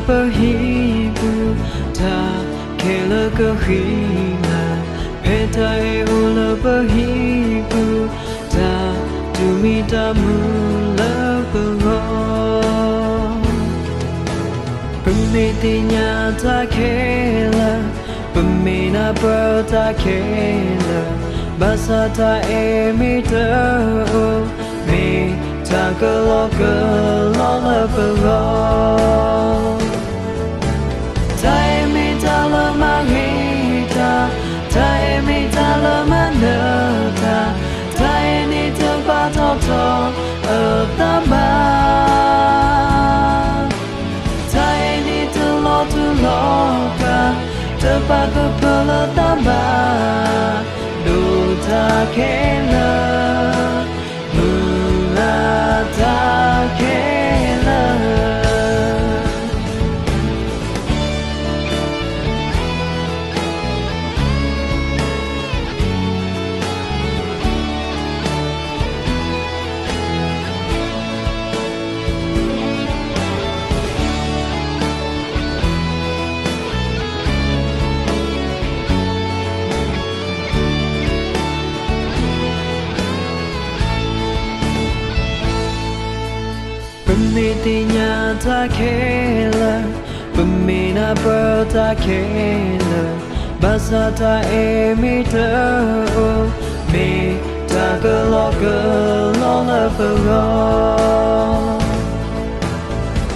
bahibu ta kela kahina peta ula bahibu ta tumita mula bago pemitinya ta kela pemina ta kela basa ta emita me ta kelo la bago ta emita la mahita ta emita la manata ta enita batoto atama ta enita lotu loka tepaku pula tamba do ta kela mula ta kela pemitinya ta kela pemina ta kela basa ta emita me ta kelo la bago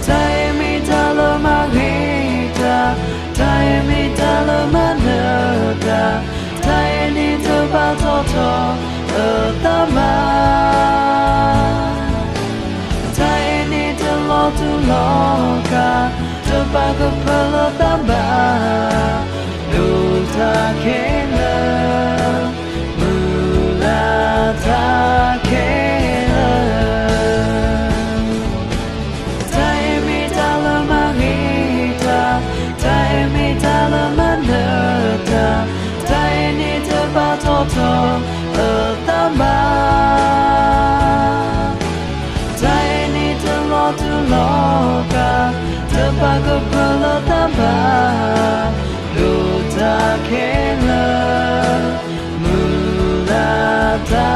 ta emita la mahita ta emita la manata ta enita batoto atama tu loka tepaku pula tamba do ta kela mula ta kela ta emita la mahita ta emita la manata ta enita batoto atama tu loka tepaku pula tamba do ta kela mula ta